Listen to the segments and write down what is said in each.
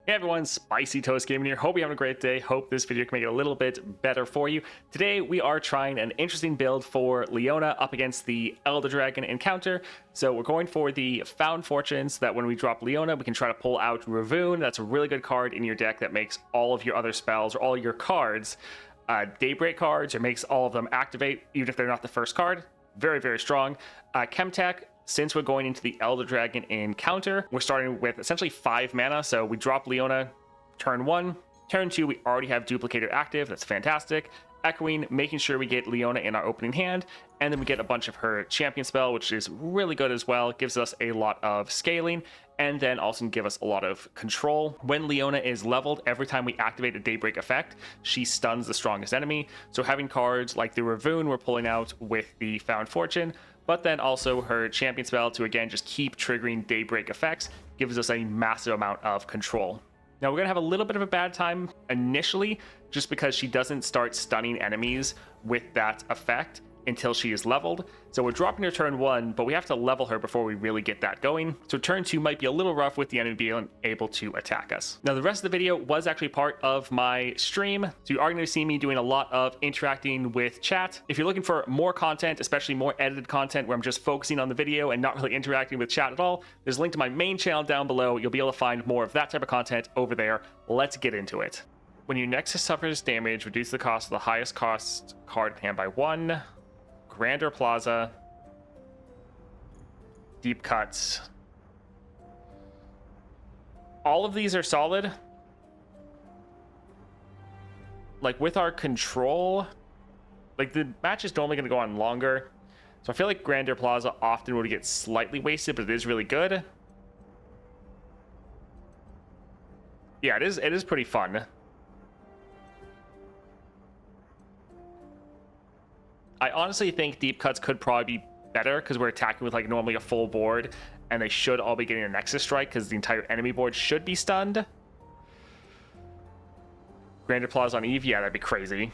Hey everyone, Spicy Toast Gaming here. Hope you're having a great day. Hope this video can make it a little bit better for you. Today we are trying an interesting build for Leona up against the Elder Dragon encounter. So we're going for the Found Fortune so that when we drop Leona, we can try to pull out Ravoon. That's a really good card in your deck that makes all of your other spells or all your cards Daybreak cards, or makes all of them activate even if they're not the first card. Very, very strong. Chemtech. Since we're going into the Elder Dragon encounter, we're starting with essentially 5 mana. So we drop Leona turn 1. Turn 2, we already have Duplicator active. That's fantastic. Echoing, making sure we get Leona in our opening hand. And then we get a bunch of her champion spell, which is really good as well. Gives us a lot of scaling. And then also give us a lot of control. When Leona is leveled, every time we activate a Daybreak effect, she stuns the strongest enemy. So having cards like the Ravoon we're pulling out with the Found Fortune, but then also her champion spell to, again, just keep triggering Daybreak effects, gives us a massive amount of control. Now, we're going to have a little bit of a bad time initially, just because she doesn't start stunning enemies with that effect until she is leveled. So we're dropping her turn 1, but we have to level her before we really get that going. So turn 2 might be a little rough with the enemy being able to attack us. Now, the rest of the video was actually part of my stream. So you are going to see me doing a lot of interacting with chat. If you're looking for more content, especially more edited content where I'm just focusing on the video and not really interacting with chat at all, there's a link to my main channel down below. You'll be able to find more of that type of content over there. Let's get into it. When your Nexus suffers damage, reduce the cost of the highest cost card in hand by 1. Grander Plaza, Deep Cuts. All of these are solid. Like with our control, like the match is normally going to go on longer. So I feel like Grander Plaza often would get slightly wasted, but it is really good. Yeah, it is pretty fun. I honestly think Deep Cuts could probably be better because we're attacking with like normally a full board, and they should all be getting a Nexus Strike because the entire enemy board should be stunned. Grander Plaza on Eve, yeah, that'd be crazy.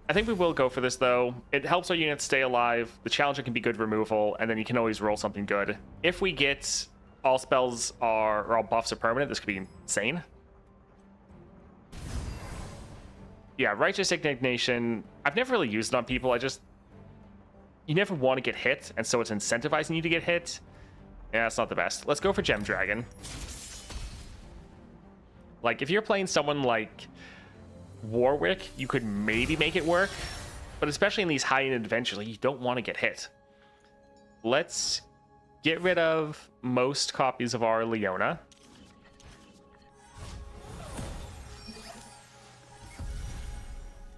I think we will go for this though. It helps our units stay alive. The Challenger can be good removal, and then you can always roll something good. If we get all spells or all buffs are permanent, this could be insane. Yeah, Righteous Indignation. I've never really used it on people. You never want to get hit, and so it's incentivizing you to get hit. Yeah, it's not the best. Let's go for Gem Dragon. Like, if you're playing someone like Warwick, you could maybe make it work, but especially in these high-end adventures, like, you don't want to get hit. Let's get rid of most copies of our Leona.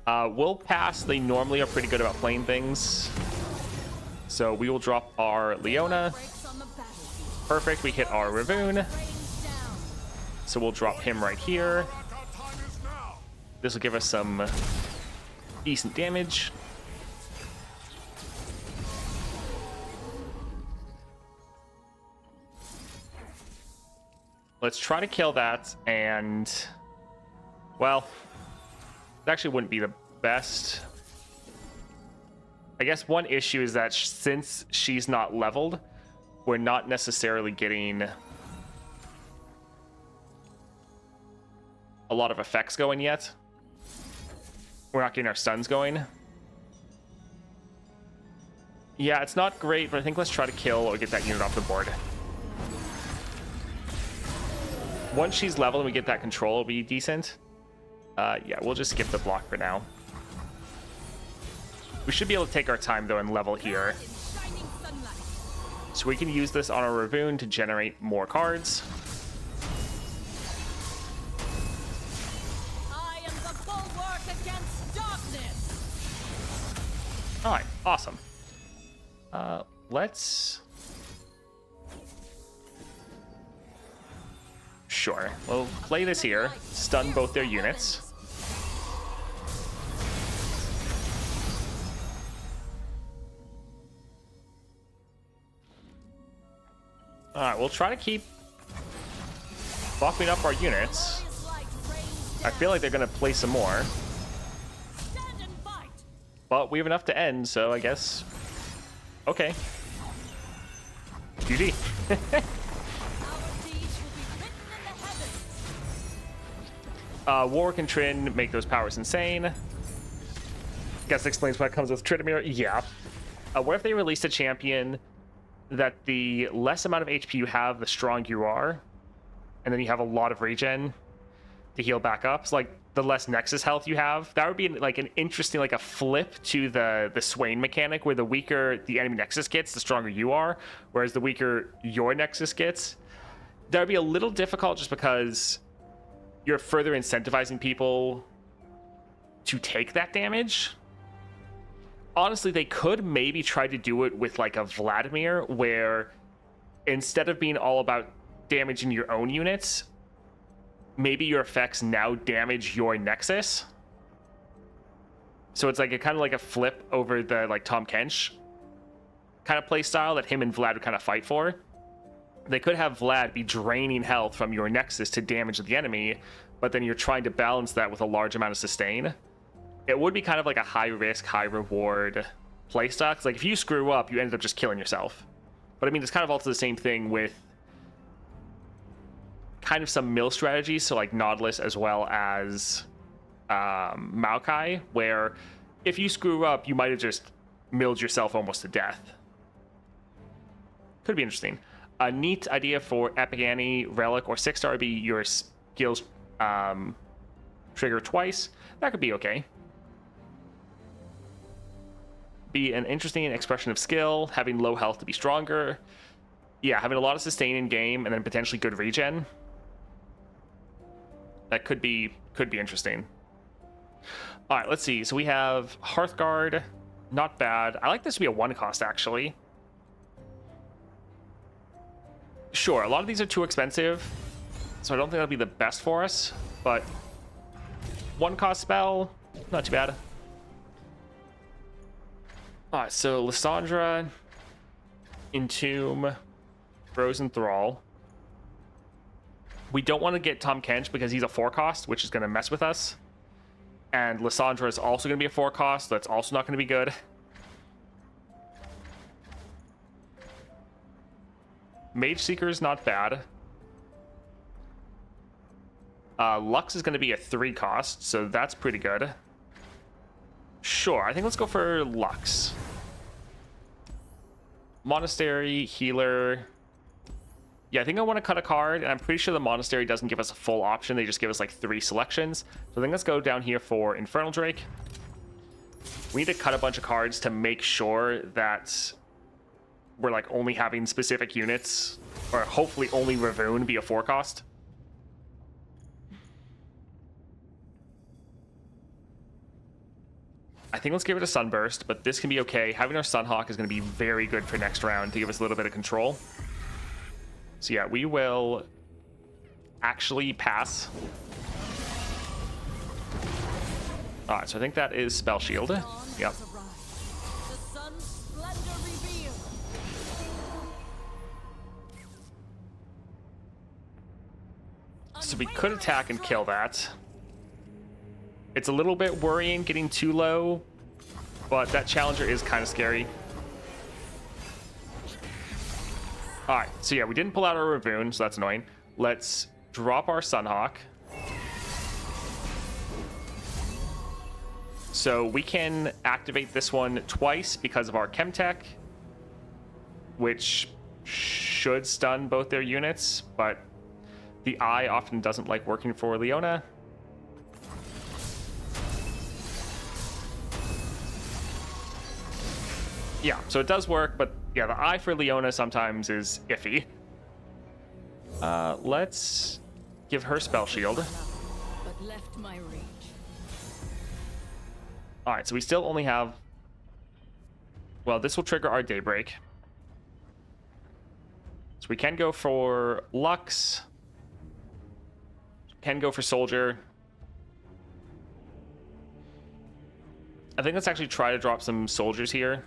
We'll pass. They normally are pretty good about playing things. So we will drop our Leona. Perfect. We hit our Ravoon. So we'll drop him right here. This will give us some decent damage. Let's try to kill that, and well, it actually wouldn't be the best. I guess one issue is that since she's not leveled, we're not necessarily getting a lot of effects going yet. We're not getting our stuns going. Yeah, it's not great, but I think let's try to kill or get that unit off the board. Once she's leveled and we get that control, it'll be decent. Yeah, we'll just skip the block for now. We should be able to take our time, though, and level here. So we can use this on our Ravoon to generate more cards. I am the bulwark against darkness. All right, awesome. Let's... Sure, we'll play this here, stun both their units. Alright, we'll try to keep buffing up our units. I feel like they're going to play some more. But we have enough to end, so I guess... Okay. GG. Warwick and Trin make those powers insane. Guess that explains why it comes with Tridomir. Yeah. What if they released a champion that the less amount of HP you have, the stronger you are, and then you have a lot of regen to heal back up? So like the less Nexus health you have, that would be like an interesting, like a flip to the Swain mechanic, where the weaker the enemy Nexus gets, the stronger you are, whereas the weaker your Nexus gets. That would be a little difficult just because you're further incentivizing people to take that damage. Honestly, they could maybe try to do it with like a Vladimir, where instead of being all about damaging your own units, maybe your effects now damage your Nexus. So it's like a kind of like a flip over the like Tom Kench kind of play style that him and Vlad would kind of fight for. They could have Vlad be draining health from your Nexus to damage the enemy, but then you're trying to balance that with a large amount of sustain. It would be kind of like a high risk, high reward playstyle. Because like if you screw up, you ended up just killing yourself. But I mean, it's kind of also the same thing with kind of some mill strategies. So like Nautilus as well as Maokai, where if you screw up, you might have just milled yourself almost to death. Could be interesting. A neat idea for Epic Annie, Relic, or 6-star would be your skills trigger twice. That could be okay. Be an interesting expression of skill, having low health to be stronger. Yeah, having a lot of sustain in game and then potentially good regen. That could be interesting. All right, let's see. So we have Hearthguard, not bad. I like this to be a 1-cost actually. Sure, a lot of these are too expensive, so I don't think that'll be the best for us, but 1-cost spell, not too bad. Alright, so Lysandra, Entomb, Frozen Thrall. We don't want to get Tom Kench because he's a 4-cost, which is going to mess with us. And Lysandra is also going to be a 4-cost, so that's also not going to be good. Mage Seeker is not bad. Lux is going to be a 3-cost, so that's pretty good. Sure, I think let's go for Lux. Monastery, Healer. Yeah, I think I want to cut a card, and I'm pretty sure the Monastery doesn't give us a full option. They just give us like 3 selections. So I think let's go down here for Infernal Drake. We need to cut a bunch of cards to make sure that we're like only having specific units, or hopefully only Ravoon be a 4-cost. I think let's give it a Sunburst, but this can be okay. Having our Sunhawk is going to be very good for next round to give us a little bit of control. So yeah, we will actually pass. All right, so I think that is Spell Shield. Yep. So we could attack and kill that. It's a little bit worrying getting too low, but that Challenger is kind of scary. All right, so yeah, we didn't pull out our Ravoon, so that's annoying. Let's drop our Sunhawk. So we can activate this one twice because of our Chemtech, which should stun both their units, but the eye often doesn't like working for Leona. Yeah, so it does work, but yeah, the eye for Leona sometimes is iffy. Let's give her Spell Shield. But left my reach. All right, so we still only have... Well, this will trigger our Daybreak. So we can go for Lux. Can go for Soldier. I think let's actually try to drop some soldiers here.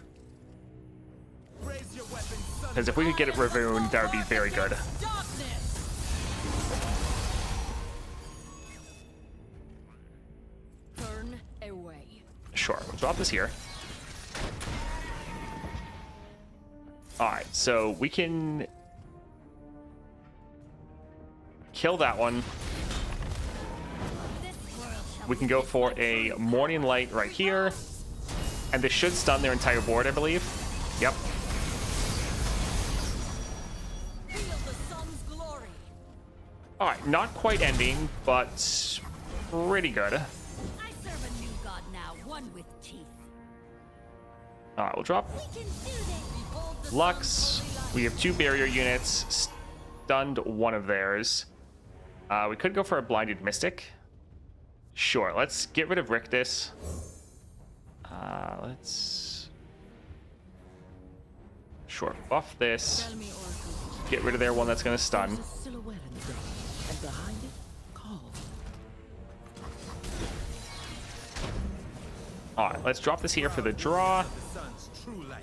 Because if we could get it Ravoon, that would be very good. Turn away. Sure, we'll drop this here. Alright, so we can kill that one. This we can go for a Morning Light right here. And this should stun their entire board, I believe. Yep. Feel the sun's glory. Alright, not quite ending, but pretty good. I serve a new god now, one with teeth. Alright, we'll drop We can do this. Behold the Lux. sun's holy light. We have 2 barrier units. Stunned one of theirs. We could go for a Blinded Mystic. Sure, let's get rid of Rictus. Let's... Sure, buff this. Tell me, Oracle. Get rid of their one that's going to stun. There's a silhouette in the dark, and behind it, calm. Alright, let's drop this here for the draw.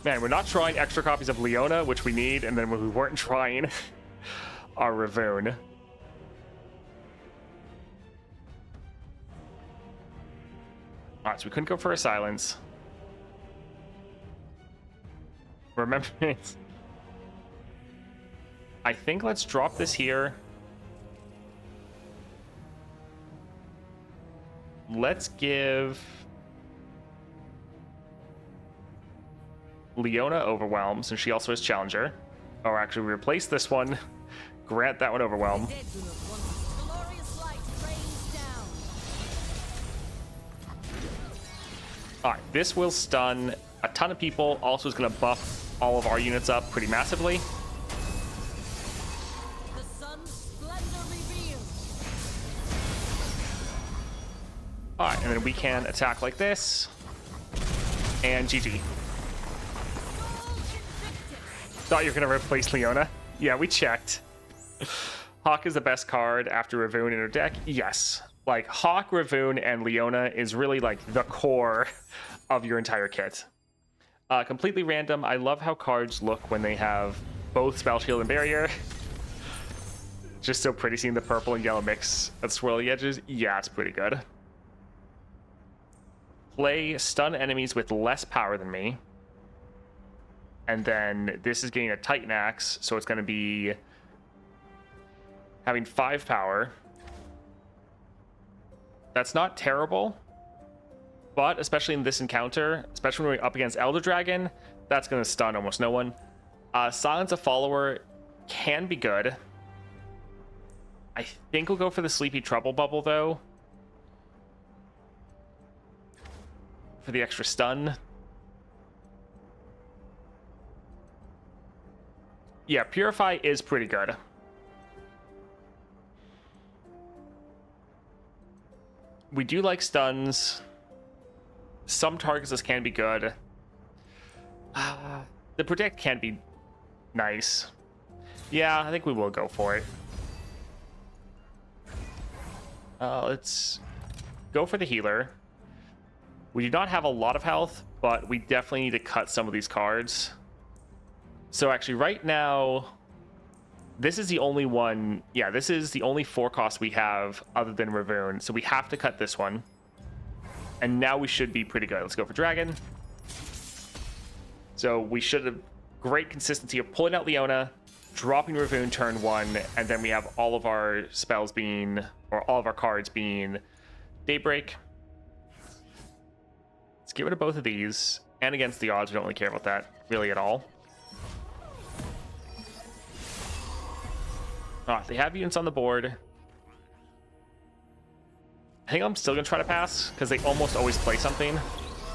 Man, we're not trying extra copies of Leona, which we need, and then we weren't trying our Ravoon. Alright, so we couldn't go for a silence. Remember, I think let's drop this here. Let's give Leona Overwhelm, since she also has Challenger. Or actually, we replace this one. Grant that one Overwhelm. Dead do not want this glorious light rains down. Alright, this will stun a ton of people. Also is going to buff all of our units up pretty massively. The sun's splendor revealed. Alright, and then we can attack like this. And GG. Soul Invictus. Thought you were going to replace Leona. Yeah, we checked. Hawk is the best card after Ravoon in her deck. Yes. Like, Hawk, Ravoon, and Leona is really like the core of your entire kit. Completely random. I love how cards look when they have both Spell Shield and Barrier. Just so pretty seeing the purple and yellow mix at swirly edges. Yeah, it's pretty good. Play stun enemies with less power than me. And then this is getting a Titan Axe, so it's going to be having 5 power. That's not terrible. But especially in this encounter, especially when we're up against Elder Dragon, that's going to stun almost no one. Silence a Follower can be good. I think we'll go for the Sleepy Trouble Bubble, though. For the extra stun. Yeah, Purify is pretty good. We do like stuns. Some targets this can be good. The Predict can be nice. Yeah, I think we will go for it. Let's go for the healer. We do not have a lot of health, but we definitely need to cut some of these cards. So actually right now, this is the only one. Yeah, this is the only 4 cost we have other than Ravoon. So we have to cut this one. And now we should be pretty good. Let's go for Dragon. So we should have great consistency of pulling out Leona, dropping Ravoon turn 1, and then we have all of our spells being, or all of our cards being Daybreak. Let's get rid of both of these. And against the odds, we don't really care about that really at all. They have units on the board. I think I'm still going to try to pass, because they almost always play something.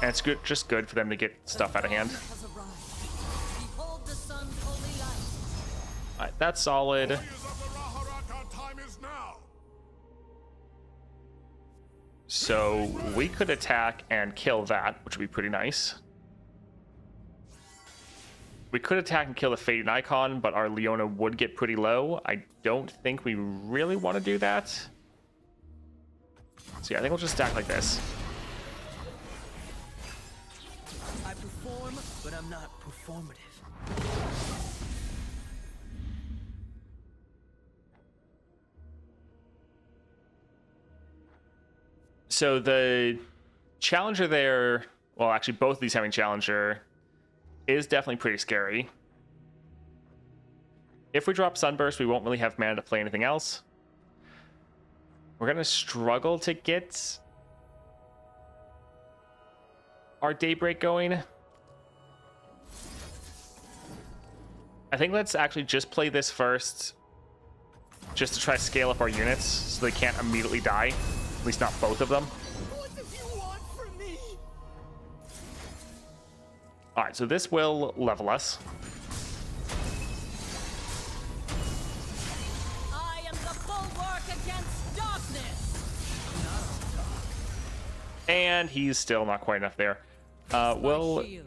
And it's good, just good for them to get stuff out of hand. Has arrived. Behold the sun's holy light. Alright, that's solid. So we could attack and kill that, which would be pretty nice. We could attack and kill the Fading Icon, but our Leona would get pretty low. I don't think we really want to do that. So yeah, I think we'll just stack like this. I perform, but I'm not performative. So the Challenger there, well, actually both of these having Challenger, is definitely pretty scary. If we drop Sunburst, we won't really have mana to play anything else. We're going to struggle to get our Daybreak going. I think let's actually just play this first, just to try to scale up our units so they can't immediately die. At least not both of them. What do you want from me? All right, so this will level us. I am the bulwark against darkness. And he's still not quite enough there. We'll, My shield.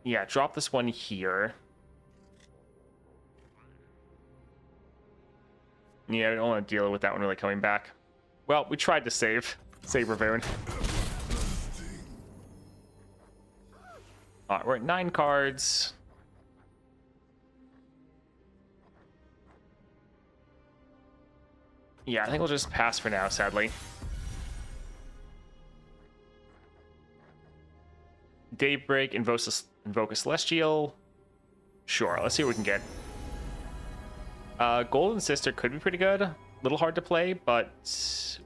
yeah, drop this one here. Yeah, I don't want to deal with that one really coming back. Well, we tried to save Ravone. All right, we're at 9 cards. Yeah, I think we'll just pass for now, sadly. Daybreak, invoke a Celestial. Sure, let's see what we can get. Golden Sister could be pretty good. A little hard to play, but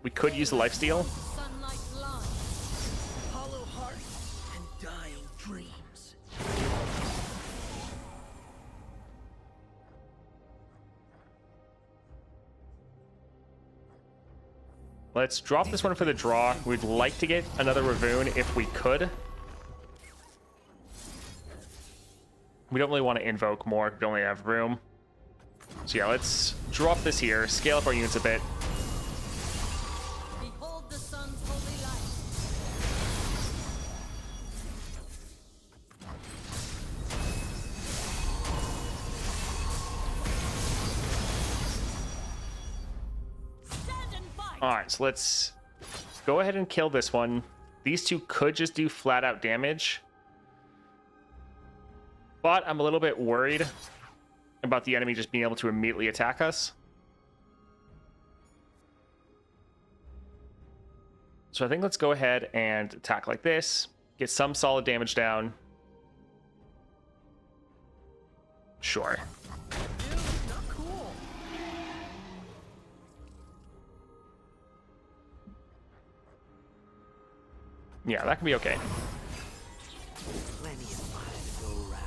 we could use the lifesteal. Sunlight line. Hollow heart and dying dreams. Let's drop this one for the draw. We'd like to get another Ravone if we could. We don't really want to invoke more. We only have room. So yeah, let's drop this here, scale up our units a bit. Behold the sun's holy light. Stand and fight. All right, so let's go ahead and kill this one. These two could just do flat out damage. But I'm a little bit worried about the enemy just being able to immediately attack us. So I think let's go ahead and attack like this. Get some solid damage down. Sure. Dude, not cool. Yeah, that can be okay. Plenty of money to go around.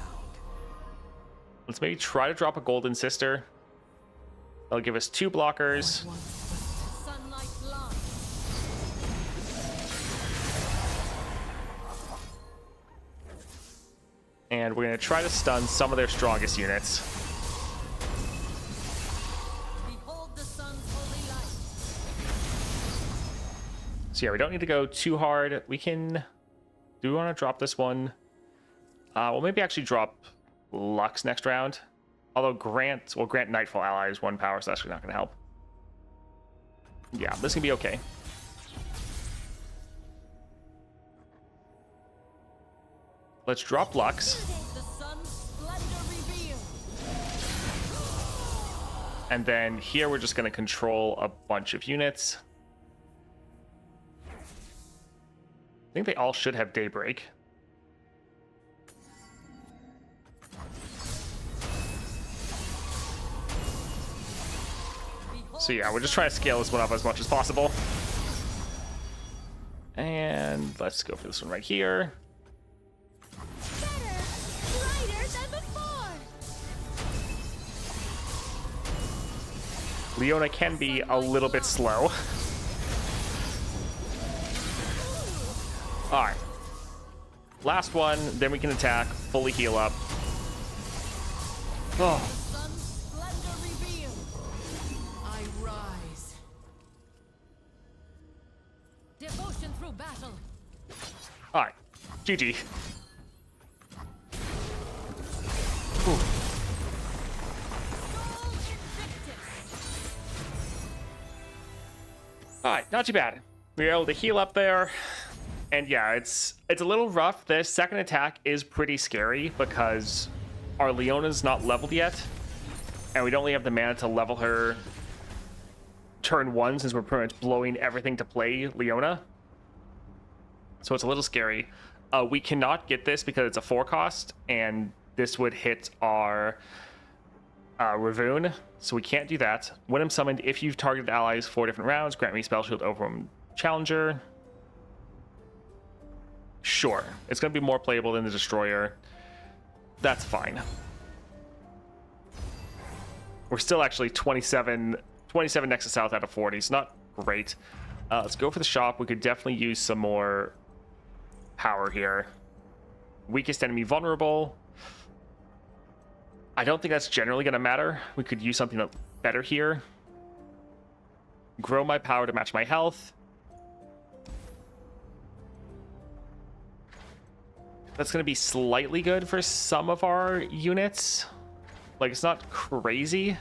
Let's maybe try to drop a Golden Sister. That'll give us 2 blockers. Sunlight line. And we're going to try to stun some of their strongest units. Behold the sun's holy light. So yeah, we don't need to go too hard. We can... Do we want to drop this one? We'll maybe actually drop Lux next round. Although grant Nightfall allies 1 power, so that's actually not going to help. Yeah, this can be okay. Let's drop Lux. The sun's splendor revealed. And then here we're just going to control a bunch of units. I think they all should have Daybreak. So yeah, we're just trying to scale this one up as much as possible. And let's go for this one right here. Better, brighter than before. Leona can be a little bit slow. Alright. Last one, then we can attack, fully heal up. Oh, Sun's splendor revealed. I rise. Devotion through battle. alright. GG. Ooh. Soul Invictus. Alright, not too bad. We were able to heal up there. And yeah, it's a little rough. The second attack is pretty scary because our Leona's not leveled yet. And we don't really have the mana to level her turn 1 since we're pretty much blowing everything to play Leona. So it's a little scary. We cannot get this because it's a 4 cost, and this would hit our Ravone, so we can't do that. When I'm summoned, if you've targeted allies 4 different rounds, grant me Spell Shield over Challenger. Sure, it's going to be more playable than the Destroyer. That's fine. We're still actually 27 next to South out of 40. It's not great. Let's go for the shop. We could definitely use some more power here. Weakest enemy vulnerable. I don't think that's generally going to matter. We could use something better here. Grow my power to match my health. That's going to be slightly good for some of our units. Like, it's not crazy.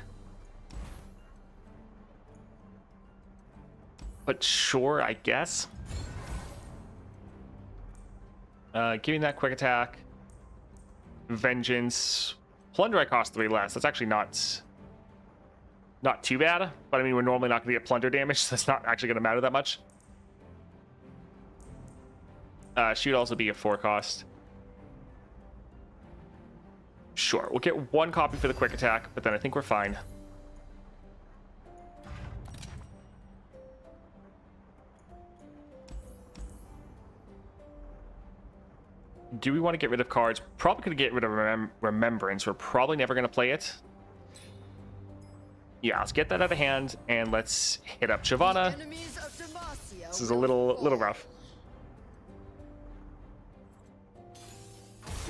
But sure, I guess. Giving that quick attack. Vengeance. Plunder I cost 3 less. That's actually not too bad. But I mean, we're normally not going to get plunder damage, so that's not actually going to matter that much. Should also be a 4 cost. Sure, we'll get 1 copy for the quick attack, but then I think we're fine. Do we want to get rid of cards? Probably going to get rid of Remembrance. We're probably never going to play it. Yeah, let's get that out of hand, and let's hit up Shyvana. This is a little rough.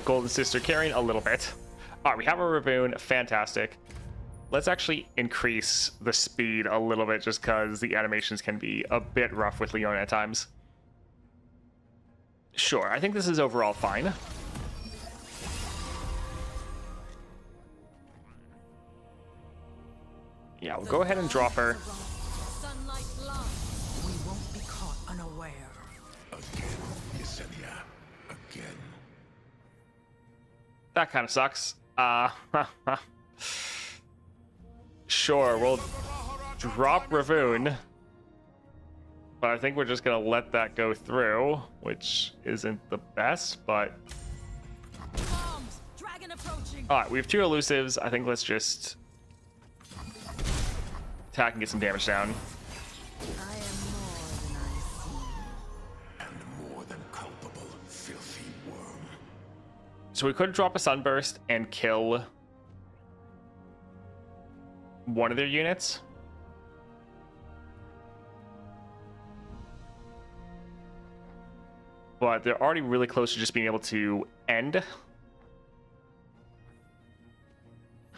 Golden Sister carrying a little bit. All right, we have a Ravoon. Fantastic. Let's actually increase the speed a little bit just because the animations can be a bit rough with Leona at times. Sure, I think this is overall fine. Yeah, we'll go ahead and drop her. Sunlight lies. We won't be caught unaware. Again, Yesenia. Again. That kind of sucks. Sure, we'll drop Ravoon. But I think we're just going to let that go through, which isn't the best, but... Bombs. Dragon approaching. Alright, we have 2 elusives. I think let's just attack and get some damage down. I am more than I seem. And more than culpable, filthy worm. So we could drop a Sunburst and kill one of their units. But they're already really close to just being able to end.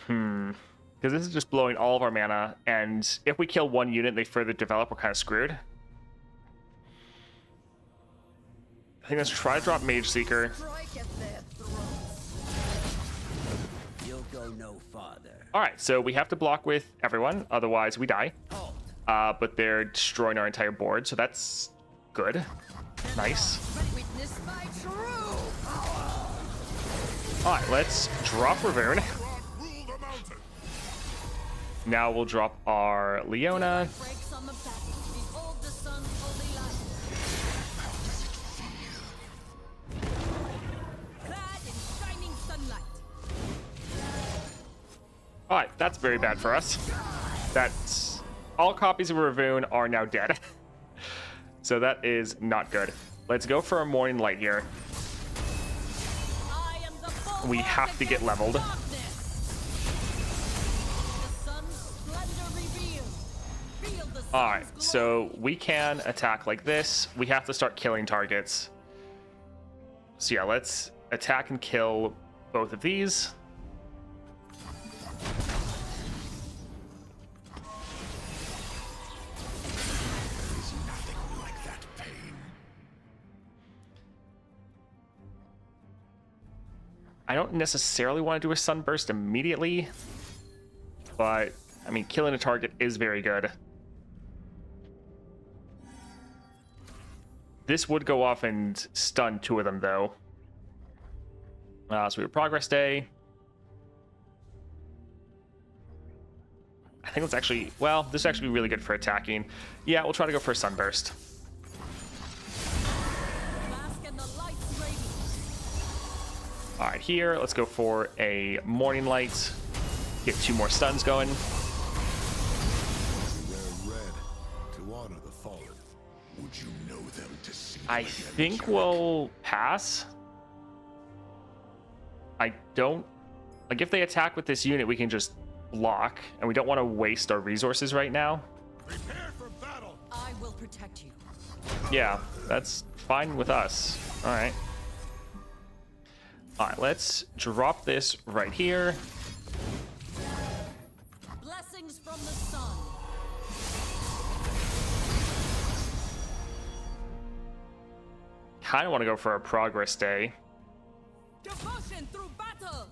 Because this is just blowing all of our mana, and if we kill one unit and they further develop, we're kind of screwed. I think let's try to drop Mage Seeker. Strike at their throats. You'll go no farther. Alright, so we have to block with everyone, otherwise we die. Halt. But they're destroying our entire board, so that's good. Nice. Witness my true power. Alright, let's drop Ravoon. Now we'll drop our Leona. Breaks on the battle. Behold the sun's holy light. Clad in shining sunlight. Alright, that's very bad for us. That's... all copies of Ravoon are now dead. So that is not good. Let's go for a Morning Light here. I am the bulwark We have to get against leveled. darkness. The sun's splendor revealed. Feel the sun's Alright, glow. so we can attack like this. We have to start killing targets. So yeah, let's attack and kill both of these. There's nothing like that pain. I don't necessarily want to do a Sunburst immediately, but I mean, killing a target is very good. This would go off and stun 2 of them, though. So we have Progress Day. I think let's actually... well, this is actually really good for attacking. Yeah, we'll try to go for a Sunburst. Bask in the light's radiance. All right, here, let's go for a Morning Light. Get 2 more stuns going. Wear red to honor the fallen. Would you know them to see them I again, think Jarek? we'll pass. I don't... Like, if they attack with this unit, we can just block, and we don't want to waste our resources right now. Prepare for battle! I will protect you. Yeah, that's fine with us. All right. All right, let's drop this right here. Blessings from the sun. Kind of want to go for a progress day. Devotion through battle.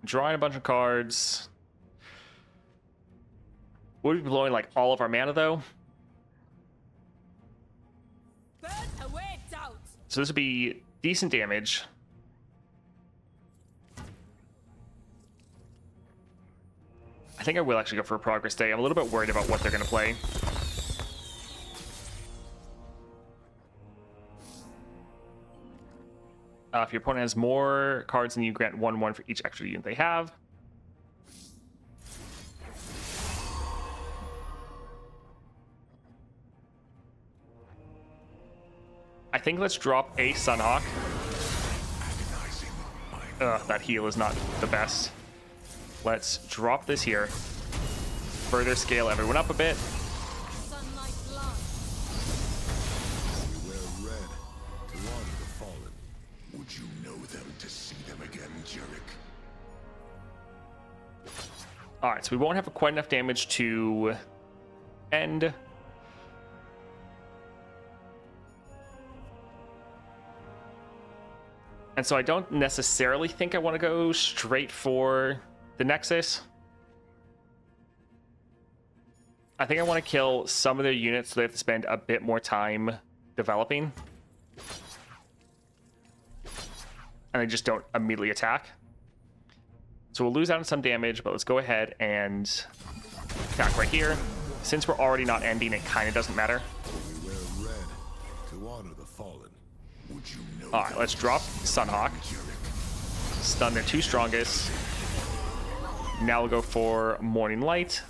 Drawing a bunch of cards. Would we be blowing like all of our mana though? Burn away doubt. So this would be decent damage. I think I will actually go for a progress day. I'm a little bit worried about what they're going to play. If your opponent has more cards than you, grant 1/1 for each extra unit they have. I think let's drop a Sunhawk. Agonizing mind. Ugh, that heal is not the best. Let's drop this here. Further scale everyone up a bit. Sunlight blood. We wear red to honor the fallen. Would you know them to see them again, Jarek? Alright, so we won't have quite enough damage to end. And so I don't necessarily think I want to go straight for the Nexus. I think I want to kill some of their units so they have to spend a bit more time developing. And they just don't immediately attack. So we'll lose out on some damage, but let's go ahead and attack right here. Since we're already not ending, it kind of doesn't matter. We wear red to honor the fallen. Would you know Alright, let's drop Sunhawk. Jarek? Stun their two strongest. Now we'll go for Morning Light.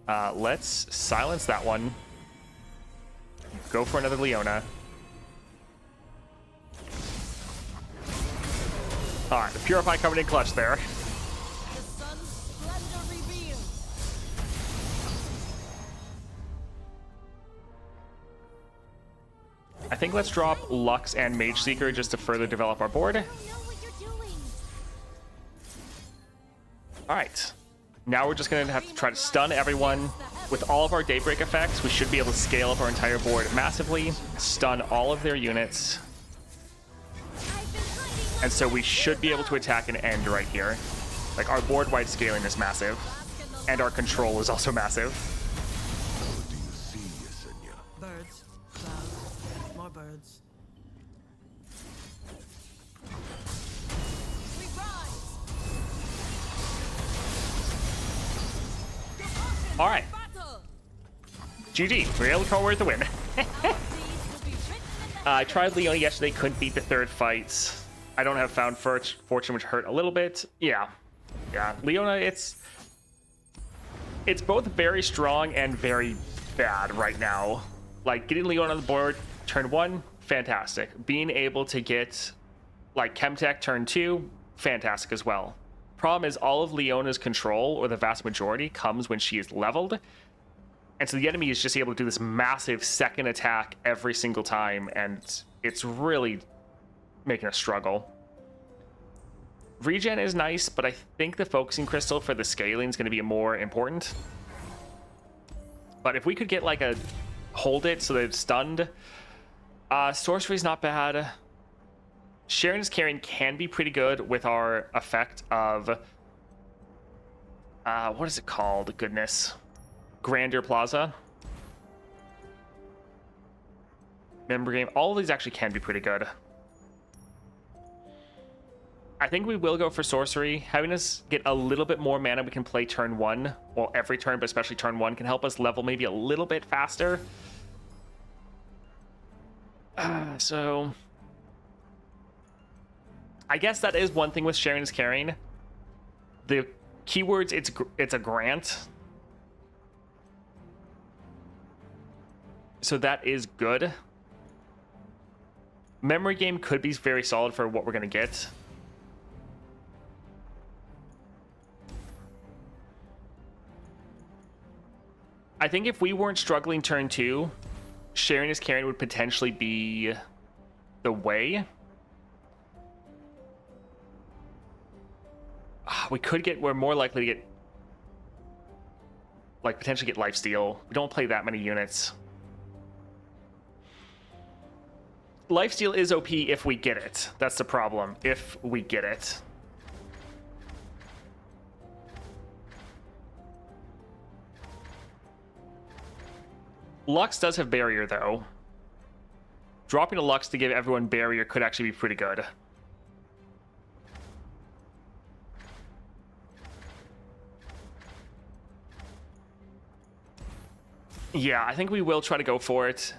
Let's silence that one. Go for another Leona. Alright, the Purify coming in clutch there. The sun's splendor revealed. I think let's drop Lux and Mage Seeker just to further develop our board. I don't know what you're doing. Alright. Now we're just going to have to try to stun everyone. With all of our Daybreak effects, we should be able to scale up our entire board massively, stun all of their units, and so we should be able to attack and end right here. Like, our board-wide scaling is massive, and our control is also massive. What do you see, Yesenia? Birds, clouds, more birds. We rise. All right, Battle. GG. We're able to come away with the win. Our deeds will be written in the I tried Leona yesterday, couldn't beat the third fight. I don't have Found Fortune, which hurt a little bit. Yeah, Leona, it's both very strong and very bad right now. Like, getting Leona on the board turn 1, fantastic. Being able to get like Chemtech turn 2, fantastic as well. Problem is, all of Leona's control, or the vast majority, comes when she is leveled. And so the enemy is just able to do this massive second attack every single time, and it's really making us struggle. Regen is nice, but I think the focusing crystal for the scaling is going to be more important. But if we could get like a hold it so that it's stunned, sorcery's not bad. Sharon's carrying can be pretty good with our effect of what is it called? Goodness, Grandeur Plaza. Member game. All of these actually can be pretty good. I think we will go for sorcery. Having us get a little bit more mana we can play turn 1. Well, every turn, but especially turn 1 can help us level maybe a little bit faster. So I guess that is one thing with Sharon's carrying. The keywords, it's a grant. So that is good. Memory game could be very solid for what we're going to get. I think if we weren't struggling turn 2, sharing as carrying would potentially be the way. We're more likely to get, like, potentially get lifesteal. We don't play that many units. Lifesteal is OP if we get it. That's the problem, if we get it. Lux does have barrier, though. Dropping a Lux to give everyone barrier could actually be pretty good. Yeah, I think we will try to go for it.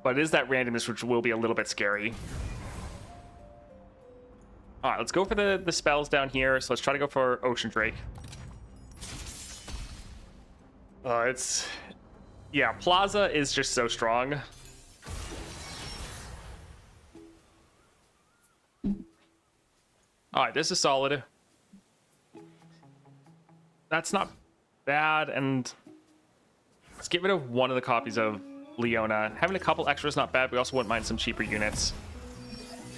But it is that randomness which will be a little bit scary. Alright, let's go for the spells down here. So let's try to go for Ocean Drake. Yeah, Plaza is just so strong. Alright, this is solid. That's not bad, and let's get rid of one of the copies of Leona. Having a couple extras not bad. We also wouldn't mind some cheaper units.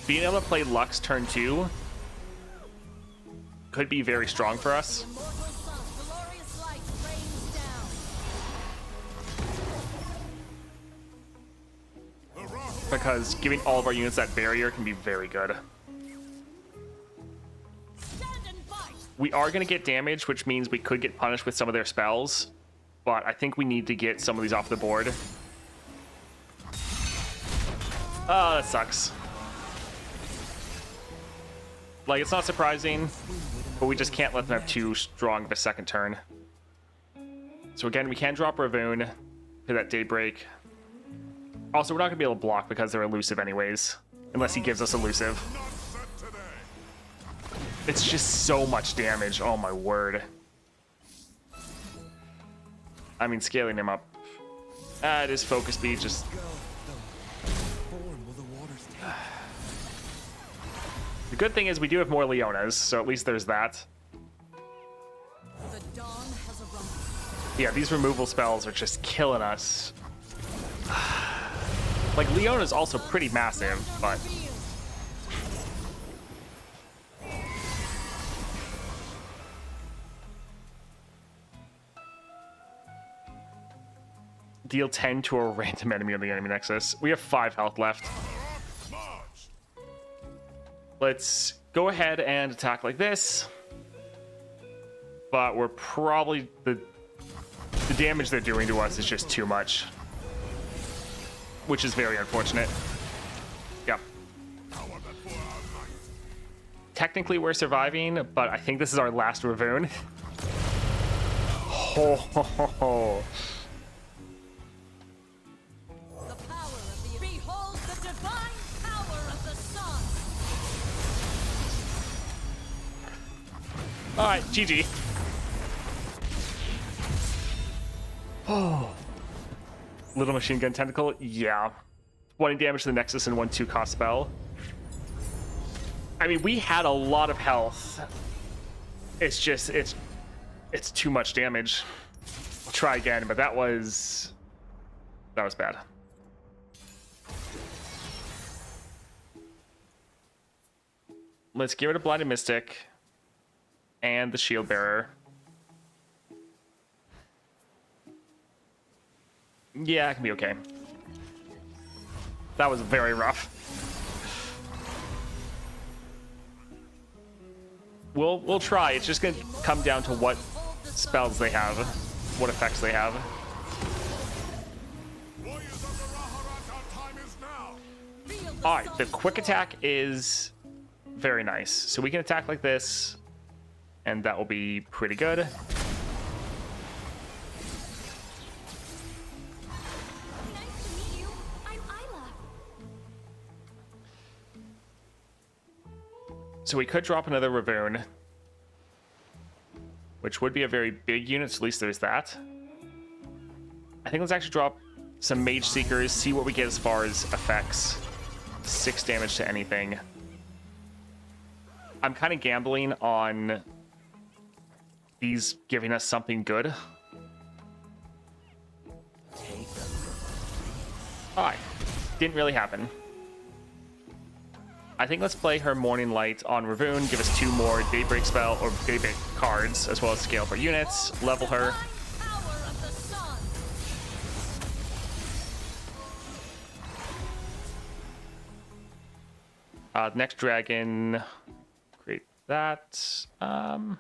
Being able to play Lux turn 2 could be very strong for us. Immortal sun, glorious light rains down. Because giving all of our units that barrier can be very good. Stand and fight. We are going to get damage, which means we could get punished with some of their spells. But I think we need to get some of these off the board. Oh, that sucks. Like, it's not surprising, but we just can't let them have too strong of a second turn. So again, we can drop Ravoon to that Daybreak. Also, we're not going to be able to block because they're elusive anyways, unless he gives us elusive. It's just so much damage. Oh my word. I mean, scaling him up. It is focus speed, just... The good thing is we do have more Leonas, so at least there's that. The dawn has arisen. Yeah, these removal spells are just killing us. Like, Leona's also pretty massive, but... Deal 10 to a random enemy on the enemy nexus. We have 5 health left. Let's go ahead and attack like this. But we're probably... The damage they're doing to us is just too much. Which is very unfortunate. Yeah. Technically, we're surviving, but I think this is our last Ravoon. Ho, ho, ho, ho. The power of the behold the divine power of the sun. All right, GG. Oh. Little machine gun tentacle, yeah. 20 damage to the Nexus and 1/2 cost spell. I mean, we had a lot of health. It's just, it's too much damage. We'll try again, but that was bad. Let's get rid of Blinded Mystic and the Shield Bearer. Yeah, it can be okay. That was very rough. We'll try. It's just gonna come down to what spells they have, what effects they have. Alright, the quick attack is very nice. So we can attack like this, and that will be pretty good. Nice to meet you. I'm Isla. So we could drop another Ravoon, which would be a very big unit, so at least there's that. I think let's actually drop some Mage Seekers, see what we get as far as effects. 6 damage to anything. I'm kind of gambling on these giving us something good. Alright, didn't really happen. I think let's play her Morning Light on Ravoon, give us 2 more Daybreak spell or Daybreak cards, as well as scale up our units, level her. Power of the sun. Next dragon, create that. I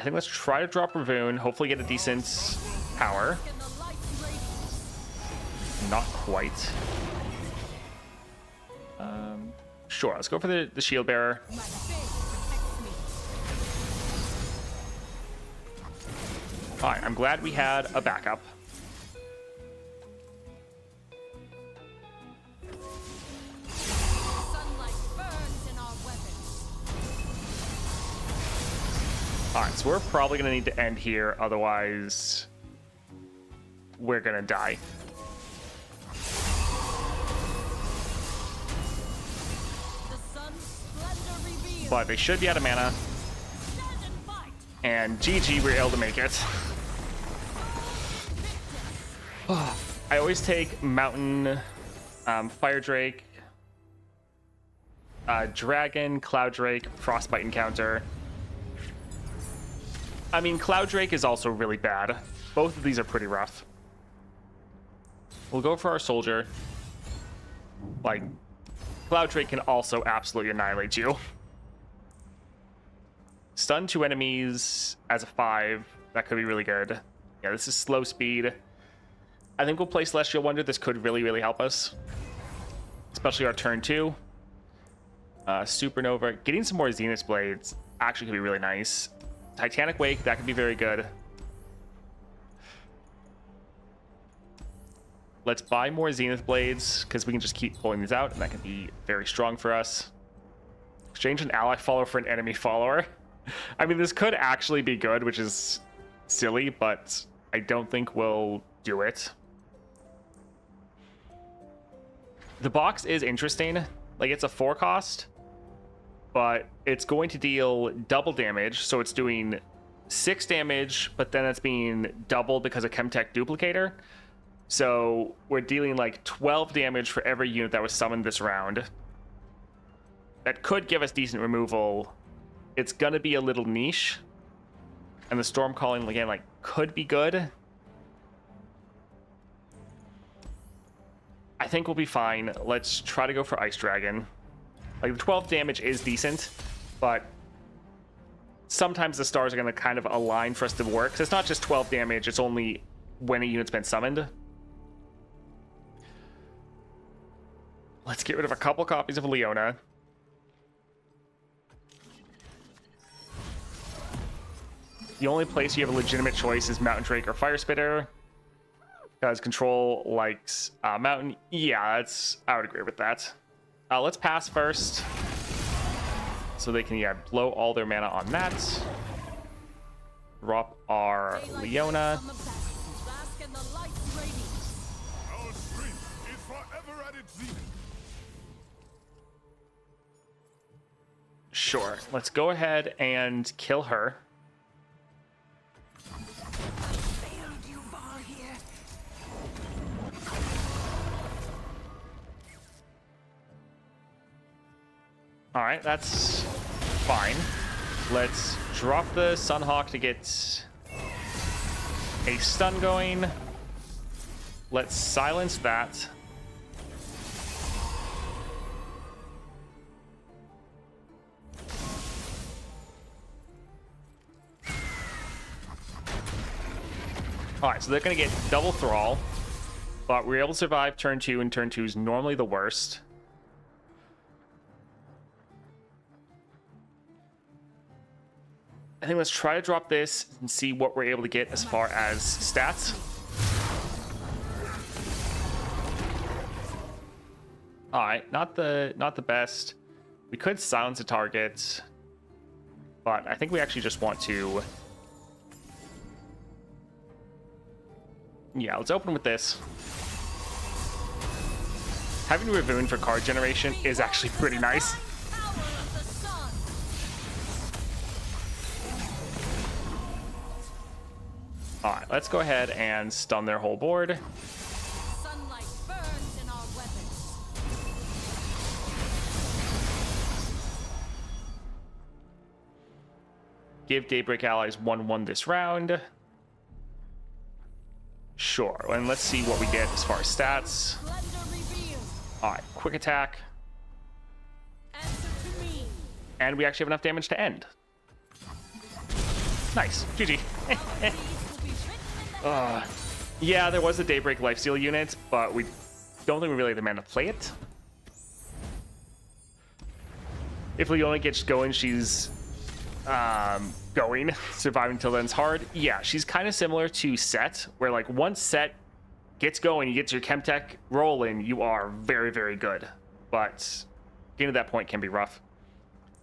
think let's try to drop Ravoon, hopefully get a decent power. In the light's radiance. Not quite. Sure, let's go for the shield bearer. My faith protects me. All right, I'm glad we had a backup. Sunlight burns in our weapons. All right, so we're probably gonna need to end here, otherwise we're gonna die. The sun's splendor reveals. But they should be out of mana, Stand and fight. and GG, we're able to make it. I always take Mountain, Fire Drake, Dragon, Cloud Drake, Frostbite Encounter. I mean, Cloud Drake is also really bad. Both of these are pretty rough. We'll go for our soldier. Like, Cloud Drake can also absolutely annihilate you. Stun 2 enemies as a 5. That could be really good. Yeah, this is slow speed. I think we'll play Celestial Wonder. This could really, really help us. Especially our turn 2. Supernova. Getting some more Zenith Blades actually could be really nice. Titanic Wake, that could be very good. Let's buy more Zenith Blades, because we can just keep pulling these out, and that can be very strong for us. Exchange an ally follower for an enemy follower. I mean, this could actually be good, which is silly, but I don't think we'll do it. The box is interesting. Like, it's a 4 cost, but it's going to deal double damage, so it's doing 6 damage, but then it's being doubled because of Chemtech Duplicator. So we're dealing like 12 damage for every unit that was summoned this round. That could give us decent removal. It's gonna be a little niche, and the Storm Calling again like could be good. I think we'll be fine. Let's try to go for Ice Dragon. Like, the 12 damage is decent, but sometimes the stars are going to kind of align for us to work. So it's not just 12 damage, it's only when a unit's been summoned. Let's get rid of a couple copies of Leona. The only place you have a legitimate choice is Mountain Drake or Fire Spitter. Because Control likes Mountain. Yeah, I would agree with that. Let's pass first. So they can, blow all their mana on that. Drop our Leona. Bask in the light's radiance. Our strength is forever at its zenith. Sure. Let's go ahead and kill her. All right, that's fine. Let's drop the Sunhawk to get a stun going. Let's silence that. All right, so they're going to get double Thrall, but we're able to survive turn 2, and turn 2 is normally the worst. I think let's try to drop this and see what we're able to get as far as stats. All right, not the best. We could silence a target, but I think we actually just want to Yeah, let's open with this. Having Ravoon for card generation is actually pretty nice. Power of the sun. Alright, let's go ahead and stun their whole board. Sunlight burns in our weapons. Give Daybreak allies 1/1 this round. Sure, and let's see what we get as far as stats. Splendor revealed. Alright, quick attack. Answer to me. And we actually have enough damage to end. Nice. GG. These will be written in the Yeah, there was a Daybreak Lifesteal unit, but we don't think we really have the mana to play it. If Leona gets going, she's going. Surviving until then's hard. Yeah, she's kind of similar to Set, where like once Set gets going, you get your Chemtech rolling, you are very, very good. But getting to that point can be rough.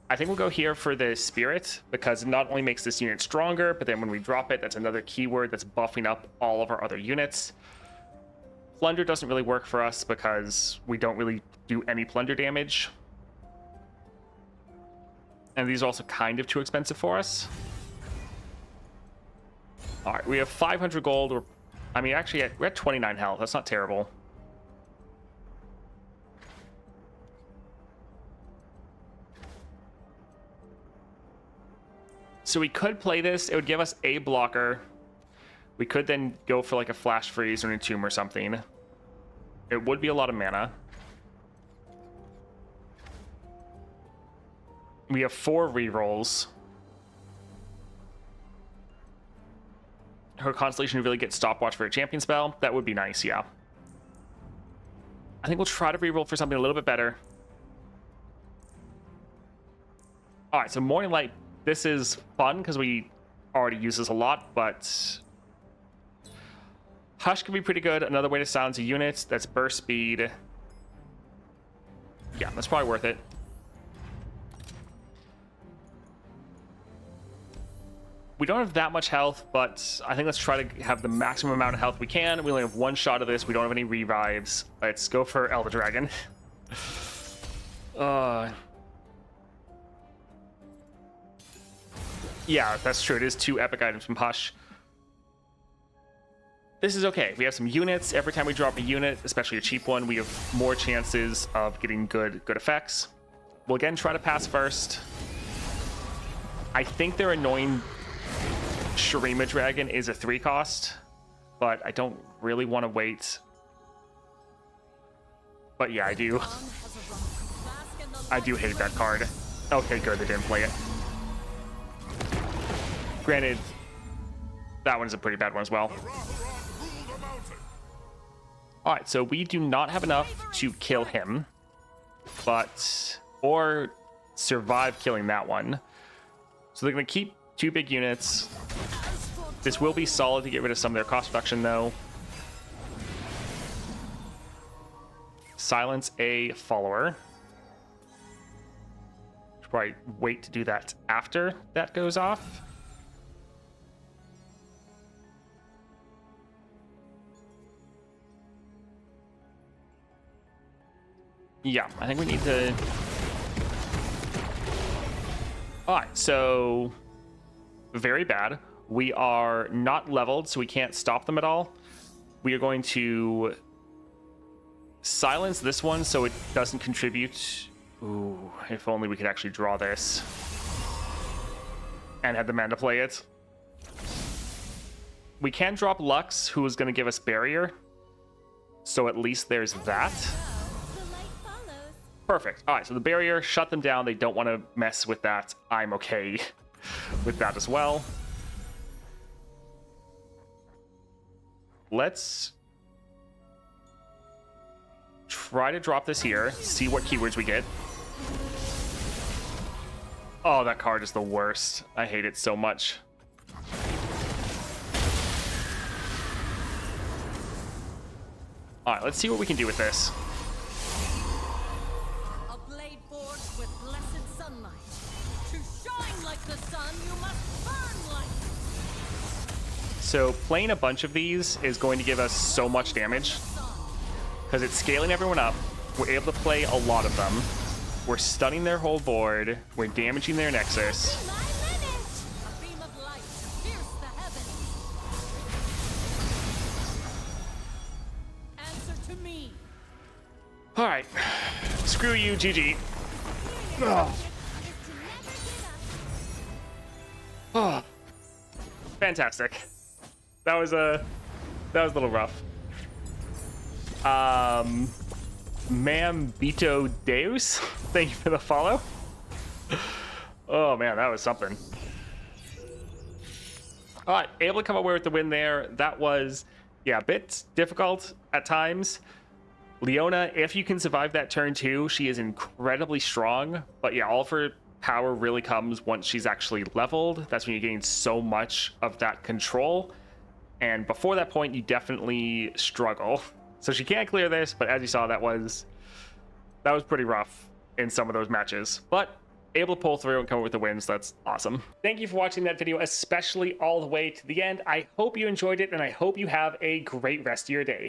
I think we'll go here for the Spirit, because it not only makes this unit stronger, but then when we drop it, that's another keyword that's buffing up all of our other units. Plunder doesn't really work for us because we don't really do any plunder damage. And these are also kind of too expensive for us. All right, we have 500 gold. I mean, actually, we're at 29 health. That's not terrible. So we could play this. It would give us a blocker. We could then go for like a Flash Freeze or an Entomb or something. It would be a lot of mana. We have 4 rerolls. Her Constellation really gets stopwatch for a champion spell. That would be nice, yeah. I think we'll try to reroll for something a little bit better. All right, so Morning Light. This is fun because we already use this a lot, but Hush can be pretty good. Another way to silence a unit. That's burst speed. Yeah, that's probably worth it. We don't have that much health, but I think let's try to have the maximum amount of health we can. We only have 1 shot of this. We don't have any revives. Let's go for Elder Dragon. Yeah, that's true. It is 2 epic items from Hush. This is okay. We have some units. Every time we drop a unit, especially a cheap one, we have more chances of getting good effects. We'll again try to pass first. I think their annoying Shurima Dragon is a 3 cost, but I don't really want to wait. But yeah, I do. I do hate that card. Okay, good. They didn't play it. Granted, that one's a pretty bad one as well. Alright, so we do not have enough to kill him, or survive killing that one. So they're going to keep 2 big units. This will be solid to get rid of some of their cost reduction, though. Silence a follower. Should probably wait to do that after that goes off. Yeah, I think we need to... Alright, so... Very bad. We are not leveled, so we can't stop them at all. We are going to silence this one so it doesn't contribute. Ooh, if only we could actually draw this. And have the mana to play it. We can drop Lux, who is going to give us Barrier. So at least there's that. Perfect. All right, so the Barrier, shut them down. They don't want to mess with that. I'm okay with that as well. Let's try to drop this here, see what keywords we get. Oh, that card is the worst. I hate it so much. All right, let's see what we can do with this. A blade forged with blessed sunlight. To shine like the sun, you must burn like. So playing a bunch of these is going to give us so much damage because it's scaling everyone up. We're able to play a lot of them. We're stunning their whole board. We're damaging their nexus. A beam of light pierce the heavens. Answer to me. All right. Screw you, GG. Oh. Oh. Fantastic. That was a little rough. Mambito Deus, thank you for the follow. Oh man, that was something. All right, able to come away with the win there. That was, yeah, a bit difficult at times. Leona, if you can survive that turn 2, she is incredibly strong. But yeah, all of her power really comes once she's actually leveled. That's when you gain so much of that control. And before that point, you definitely struggle. So she can't clear this, but as you saw, that was pretty rough in some of those matches. But able to pull through and come up with the wins. That's awesome. Thank you for watching that video, especially all the way to the end. I hope you enjoyed it, and I hope you have a great rest of your day.